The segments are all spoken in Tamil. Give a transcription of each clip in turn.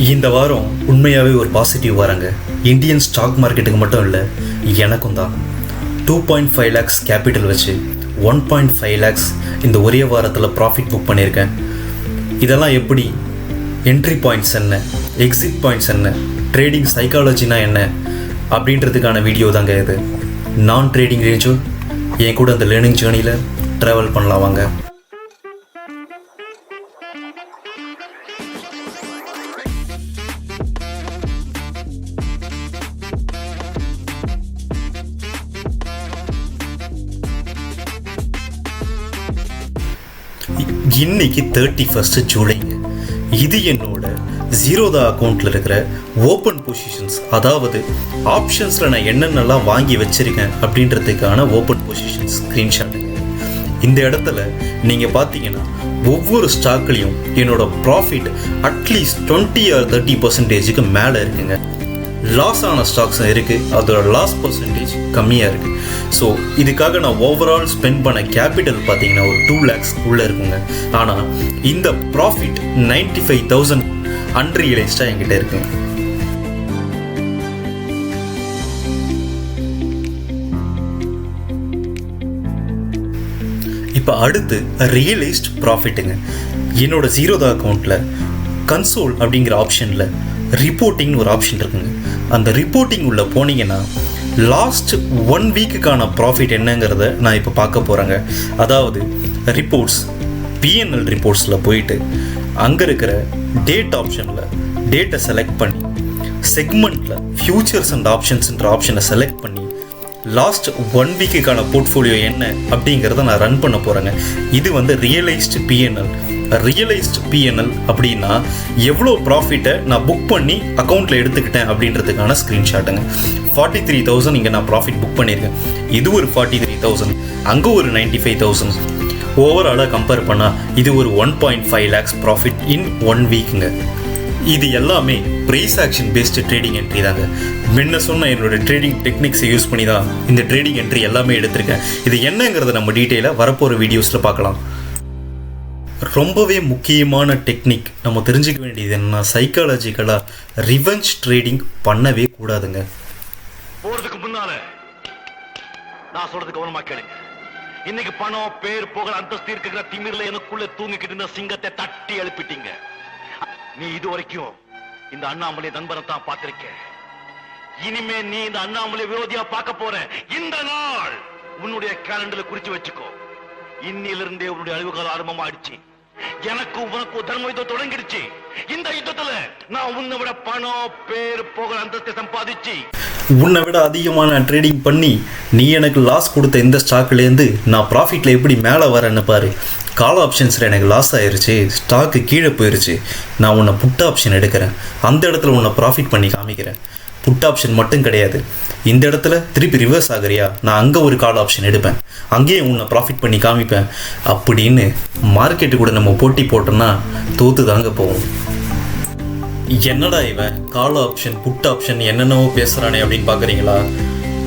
இந்த வாரம் உண்மையாகவே ஒரு பாசிட்டிவ் வாரங்க. இந்தியன் ஸ்டாக் மார்க்கெட்டுக்கு மட்டும் இல்லை, எனக்கும் தான். 2.5 lakhs கேபிட்டல் வச்சு 1.5 lakhs இந்த ஒரே வாரத்தில் ப்ராஃபிட் புக் பண்ணியிருக்கேன். இதெல்லாம் எப்படி, என்ட்ரி பாயிண்ட்ஸ் என்ன, எக்ஸிட் பாயிண்ட்ஸ் என்ன, ட்ரேடிங் சைக்காலஜினா என்ன அப்படின்றதுக்கான வீடியோ தாங்க இது. நான் ட்ரேடிங் ரேஞ்சர் என் கூட அந்த லேர்னிங் ஜேர்னியில் ட்ராவல் பண்ணலாம் வாங்க. இன்னைக்கு 31 ஜூலைங்க. இது என்னோட ஜீரோதா அக்கௌண்ட்டில் இருக்கிற ஓப்பன் பொசிஷன்ஸ், அதாவது ஆப்ஷன்ஸில் நான் என்னென்னலாம் வாங்கி வச்சுருக்கேன் அப்படின்றதுக்கான ஓப்பன் பொசிஷன்ஸ் ஸ்க்ரீன்ஷாட்டுங்க. இந்த இடத்துல நீங்கள் பார்த்தீங்கன்னா ஒவ்வொரு ஸ்டாக்லேயும் என்னோட ப்ராஃபிட் அட்லீஸ்ட் 20 or 30% மேலே இருக்குங்க. லாஸ் ஆன ஸ்டாக்ஸும் இருக்குது, அதோட லாஸ் பர்சன்டேஜ் கம்மியாக இருக்குது. ஸோ இதுக்காக நான் ஓவரால் ஸ்பெண்ட் பண்ண கேபிட்டல் பார்த்தீங்கன்னா ஒரு 2 lakhs உள்ளே இருக்குங்க. ஆனால் இந்த ப்ராஃபிட் 95,000 அன்ரியலைஸ்டாக என்கிட்ட இருக்குங்க. இப்போ அடுத்து ரியலைஸ்ட் ப்ராஃபிட்டுங்க. என்னோட ஜீரோதா அக்கௌண்ட்டில் கன்சோல் அப்படிங்கிற ஆப்ஷனில் ரிப்போர்ட்டிங்னு ஒரு ஆப்ஷன் இருக்குங்க. அந்த ரிப்போர்ட்டிங் உள்ள போனீங்கன்னா லாஸ்ட் 1 வீக்குக்கான ப்ராஃபிட் என்னங்கிறத நான் இப்போ பார்க்க போகிறேங்க. அதாவது ரிப்போர்ட்ஸ், பிஎன்எல் ரிப்போர்ட்ஸில் போயிட்டு அங்கே இருக்கிற டேட் ஆப்ஷனில் டேட்டை செலக்ட் பண்ணி செக்மெண்ட்டில் ஃபியூச்சர்ஸ் அண்ட் ஆப்ஷன்ஸ்ன்ற ஆப்ஷனை செலக்ட் பண்ணி லாஸ்ட் 1 வீக்குக்கான போர்ட்ஃபோலியோ என்ன அப்படிங்கிறத நான் ரன் பண்ண போகிறேங்க. இது வந்து ரியலைஸ்டு பிஎன்எல். ரியலைஸ்டு பிஎன்எல் அப்படின்னா எவ்வளோ ப்ராஃபிட்டை நான் புக் பண்ணி அக்கௌண்ட்டில் எடுத்துக்கிட்டேன் அப்படின்றதுக்கான ஸ்க்ரீன்ஷாட்டுங்க. 43,000 இங்கே நான் ப்ராஃபிட் புக் பண்ணியிருக்கேன். இது ஒரு 43,000, அங்கே ஒரு 95,000. ஓவராலாக கம்பேர் பண்ணால் இது ஒரு 1.5 lakhs ப்ராஃபிட் இன் 1 வீக்குங்க. இது எல்லாமே price action based trading entry தாங்க. முன்ன சொன்ன என்னோட ட்ரேடிங் டெக்னிக்ஸை யூஸ் பண்ணி தான் இந்த ட்ரேடிங் என்ட்ரி எல்லாமே எடுத்திருக்கேன். இது என்னங்கிறத நம்ம டீட்டெயிலாக வரப்போகிற வீடியோஸில் பார்க்கலாம். ரொம்பவே முக்கியமான டெக்னிக் நம்ம தெரிஞ்சுக்க வேண்டியது என்னன்னா, சைக்காலஜிக்கலாக ரிவெஞ்ச் ட்ரேடிங் பண்ணவே கூடாதுங்க. போறதுக்கு முன்னால நான் சொல்றது கவனமா கேளுங்க. இன்னைக்கு பணம், பேர், புகழ், அந்தஸ்து இருக்கிற திமிர்ல எனக்குள்ள தூங்கிக்கிட்டு இருந்த சிங்கத்தை தட்டி எழுப்பிட்டீங்க. நீ இது வரைக்கும் இந்த அண்ணாமலை நண்பனை தான் பார்த்திருக்க. இனிமே நீ இந்த அண்ணாமலை விரோதியா பார்க்க போற. இந்த நாள் உன்னுடைய கேலண்டர்ல குறிச்சு வச்சுக்கோ. இன்னிலிருந்தே உன்னுடைய அழிவுகால ஆரம்பமாயிடுச்சு. எனக்கு உனக்கு தர்ம யுத்தம் தொடங்கிடுச்சு. இந்த யுத்தத்துல நான் உன்னை விட பணம், பேர், புகழ், அந்தஸ்தை சம்பாதிச்சு உன்னை விட அதிகமான ட்ரேடிங் பண்ணி நீ எனக்கு லாஸ் கொடுத்த இந்த ஸ்டாக்லேருந்து நான் ப்ராஃபிட்டில் எப்படி மேலே வரேன்னு பாரு. கால் ஆப்ஷன்ஸில் எனக்கு லாஸ் ஆயிடுச்சு, ஸ்டாக்கு கீழே போயிடுச்சு. நான் உன்னை புட் ஆப்ஷன் எடுக்கிறேன், அந்த இடத்துல உன்னை ப்ராஃபிட் பண்ணி காமிக்கிறேன். புட் ஆப்ஷன் மட்டும் கிடையாது, இந்த இடத்துல திருப்பி ரிவர்ஸ் ஆகிறியா, நான் அங்கே ஒரு கால் ஆப்ஷன் எடுப்பேன், அங்கேயும் உன்னை ப்ராஃபிட் பண்ணி காமிப்பேன் அப்படின்னு மார்க்கெட்டு கூட நம்ம போட்டி போட்டோம்னா தோத்து தாங்க போவோம். என்னடா இவன் கால் ஆப்ஷன், புட் ஆப்ஷன் என்னென்னவோ பேசுகிறானே அப்படின்னு பார்க்குறீங்களா?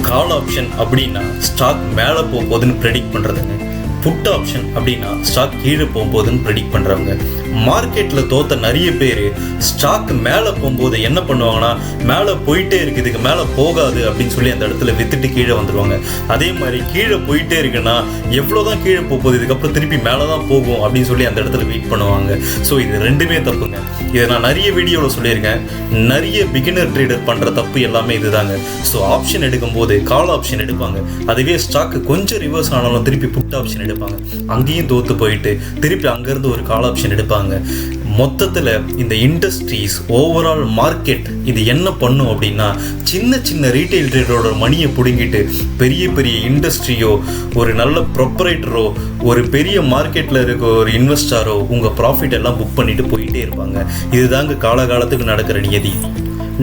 கால் ஆப்ஷன் அப்படின்னா ஸ்டாக் மேலே போகும்போதுன்னு ப்ரெடிக்ட் பண்ணுறதுங்க. புட் ஆப்ஷன் அப்படின்னா ஸ்டாக் கீழே போகும்போதுன்னு ப்ரெடிக்ட் பண்ணுறவங்க. மார்க்கெட்டில் தோற்ற நிறைய பேர் ஸ்டாக் மேலே போகும்போது என்ன பண்ணுவாங்கன்னா, மேலே போயிட்டே இருக்குது, இதுக்கு மேலே போகாது அப்படின்னு சொல்லி அந்த இடத்துல வித்துட்டு கீழே வந்துடுவாங்க. அதே மாதிரி கீழே போயிட்டே இருக்குன்னா எவ்வளோ தான் கீழே போகுது, இதுக்கப்புறம் திருப்பி மேலே தான் போகும் அப்படின்னு சொல்லி அந்த இடத்துல வெயிட் பண்ணுவாங்க. ஸோ இது ரெண்டுமே தப்புங்க. இதை நான் நிறைய வீடியோவில் சொல்லியிருக்கேன். நிறைய பிகினர் ட்ரேடர் பண்ணுற தப்பு எல்லாமே இதுதாங்க. ஸோ ஆப்ஷன் எடுக்கும்போது கால் ஆப்ஷன் எடுப்பாங்க, அதுவே ஸ்டாக்கு கொஞ்சம் ரிவர்ஸ் ஆனாலும் திருப்பி புட் ஆப்ஷன் எடுப்பாங்க, அங்கேயும் தோற்று போயிட்டு திருப்பி அங்கேருந்து ஒரு கால் ஆப்ஷன் எடுப்பாங்க. மொத்தத்தில் இந்த இண்டஸ்ட்ரீஸ், ஓவரால் மார்க்கெட் இது என்ன பண்ணும் அப்படின்னா, சின்ன சின்ன ரீட்டைல் ட்ரேடரோட மணியை பிடுங்கிட்டு பெரிய பெரிய இண்டஸ்ட்ரியோ, ஒரு நல்ல ப்ரொப்பரேட்டரோ, ஒரு பெரிய மார்க்கெட்டில் இருக்க ஒரு இன்வெஸ்டரோ உங்கள் ப்ராஃபிட் எல்லாம் புக் பண்ணிட்டு போயிட்டே இருப்பாங்க. இதுதாங்க காலகாலத்துக்கு நடக்கிற நியதி.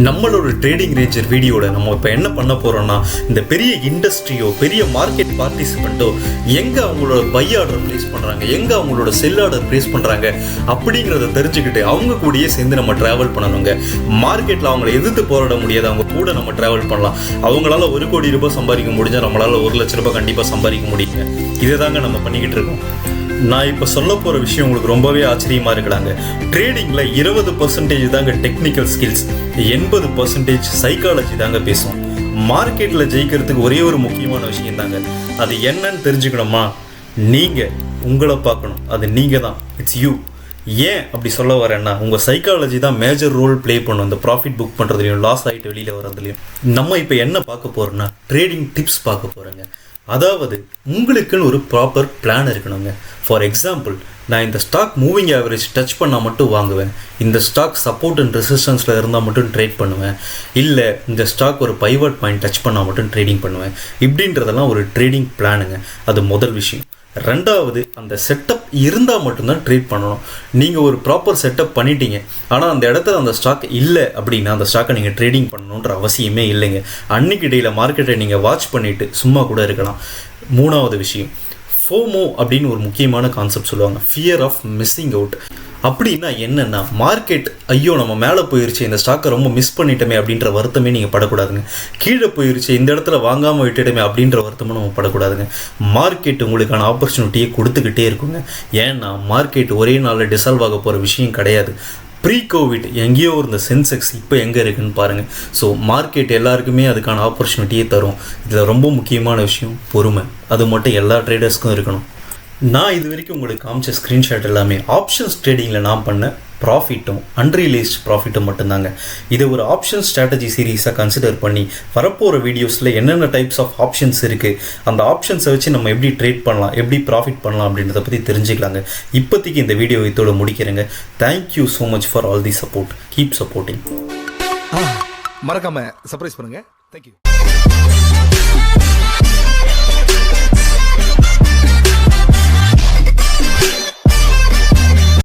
நம்மளோட ட்ரேடிங் ரேஞ்சர் வீடியோட நம்ம இப்போ என்ன பண்ண போகிறோம்னா, இந்த பெரிய இண்டஸ்ட்ரியோ, பெரிய மார்க்கெட் பார்ட்டிசிபெண்ட்டோ எங்கே அவங்களோட பை ஆர்டர் ப்ளேஸ் பண்ணுறாங்க, எங்கே அவங்களோட செல் ஆர்டர் ப்ளேஸ் பண்ணுறாங்க அப்படிங்கிறத தெரிஞ்சுக்கிட்டு அவங்க கூடயே சேர்ந்து நம்ம ட்ராவல் பண்ணணுங்க. மார்க்கெட்டில் அவங்கள எதிர்த்து போராட முடியாது, அவங்க கூட நம்ம ட்ராவல் பண்ணலாம். அவங்களால 1 கோடி ரூபாய் சம்பாதிக்க முடிஞ்சால் நம்மளால் 1 லட்ச ரூபாய் கண்டிப்பாக சம்பாதிக்க முடியுங்க. இதை தாங்க நம்ம பண்ணிக்கிட்டு இருக்கோம். நான் இப்போ சொல்ல போகிற விஷயம் உங்களுக்கு ரொம்பவே ஆச்சரியமாக இருக்கலாங்க. ட்ரேடிங்கில் 20% தாங்க டெக்னிக்கல் ஸ்கில்ஸ், 80% சைக்காலஜி தாங்க பேசும். மார்க்கெட்டில் ஜெயிக்கிறதுக்கு ஒரே ஒரு முக்கியமான விஷயம் தாங்க. அது என்னன்னு தெரிஞ்சுக்கணுமா, நீங்கள் உங்களை பார்க்கணும். அது நீங்கள் தான், இட்ஸ் யூ. ஏன் அப்படி சொல்ல வரேன்னா, உங்கள் சைக்காலஜி தான் மேஜர் ரோல் ப்ளே பண்ணும் இந்த ப்ராஃபிட் புக் பண்ணுறதுலையும் லாஸ் ஆகிட்டு வெளியில் வரதுலையும். நம்ம இப்போ என்ன பார்க்க போகிறோன்னா ட்ரேடிங் டிப்ஸ் பார்க்க போகிறோங்க. அதாவது உங்களுக்குன்னு ஒரு ப்ராப்பர் பிளான் இருக்கணுங்க. ஃபார் எக்ஸாம்பிள், நான் இந்த ஸ்டாக் மூவிங் ஆவரேஜ் டச் பண்ணால் மட்டும் வாங்குவேன், இந்த ஸ்டாக் சப்போர்ட் அண்ட் ரெசிஸ்டன்ஸில் இருந்தால் மட்டும் ட்ரேட் பண்ணுவேன், இல்லை இந்த ஸ்டாக் ஒரு பைவட் பாயிண்ட் டச் பண்ணால் மட்டும் ட்ரேடிங் பண்ணுவேன். இப்படின்றதெல்லாம் ஒரு ட்ரேடிங் பிளானுங்க. அது முதல் விஷயம். ரெண்டாவது, அந்த செட்டப் இருந்தால் மட்டும்தான் ட்ரேட் பண்ணணும். நீங்கள் ஒரு ப்ராப்பர் செட்டப் பண்ணிட்டீங்க, ஆனால் அந்த இடத்துல அந்த ஸ்டாக் இல்லை அப்படின்னா அந்த ஸ்டாக்கை நீங்கள் ட்ரேடிங் பண்ணணுன்ற அவசியமே இல்லைங்க. அன்னைக்கு டேயில் மார்க்கெட்டை நீங்கள் வாட்ச் பண்ணிவிட்டு சும்மா கூட இருக்கலாம். மூணாவது விஷயம், ஃபோமோ அப்படின்னு ஒரு முக்கியமான கான்செப்ட் சொல்லுவாங்க, ஃபியர் ஆஃப் மிஸ்ஸிங் அவுட். அப்படின்னா என்னென்னா, மார்க்கெட் ஐயோ நம்ம மேலே போயிடுச்சு, இந்த ஸ்டாக்கை ரொம்ப மிஸ் பண்ணிட்டோமே அப்படின்ற வருத்தமே நீங்கள் படக்கூடாதுங்க. கீழே போயிடுச்சு, இந்த இடத்துல வாங்காமல் விட்டுட்டோமே அப்படின்ற வருத்தமும் நம்ம படக்கூடாதுங்க. மார்க்கெட் உங்களுக்கான ஆப்பர்ச்சுனிட்டியை கொடுத்துக்கிட்டே இருக்குங்க. ஏன்னா மார்க்கெட் ஒரே நாளில் டிசால்வ் ஆக போகிற விஷயம் கிடையாது. ப்ரீ கோவிட் எங்கேயோ இருந்த சென்செக்ஸ் இப்போ எங்கே இருக்குதுன்னு பாருங்கள். ஸோ மார்க்கெட் எல்லாருக்குமே அதுக்கான ஆப்பர்ச்சுனிட்டியே தரும். இதில் ரொம்ப முக்கியமான விஷயம் பொறுமை. அது மட்டும் எல்லா ட்ரேடர்ஸ்க்கும் இருக்கணும். நான் இது வரைக்கும் உங்களுக்கு காமிச்ச ஸ்க்ரீன்ஷாட் எல்லாமே ஆப்ஷன்ஸ் ட்ரேடிங்கில் நான் பண்ண ப்ராஃபிட்டும் அன்ரியலைஸ்ட் ப்ராஃபிட்டும் மட்டும்தாங்க. இதை ஒரு ஆப்ஷன் ஸ்ட்ராட்டஜி சீரீஸாக கன்சிடர் பண்ணி வரப்போகிற வீடியோஸில் என்னென்ன டைப்ஸ் ஆஃப் ஆப்ஷன்ஸ் இருக்குது, அந்த ஆப்ஷன்ஸை வச்சு நம்ம எப்படி ட்ரேட் பண்ணலாம், எப்படி ப்ராஃபிட் பண்ணலாம் அப்படின்றத பற்றி தெரிஞ்சுக்கலாங்க. இப்போதைக்கு இந்த வீடியோ இதோட முடிக்கிறேங்க. Thank you so much for all the support. Keep supporting. மறக்காம சர்ப்ரைஸ் பண்ணுங்க. தேங்க்யூ.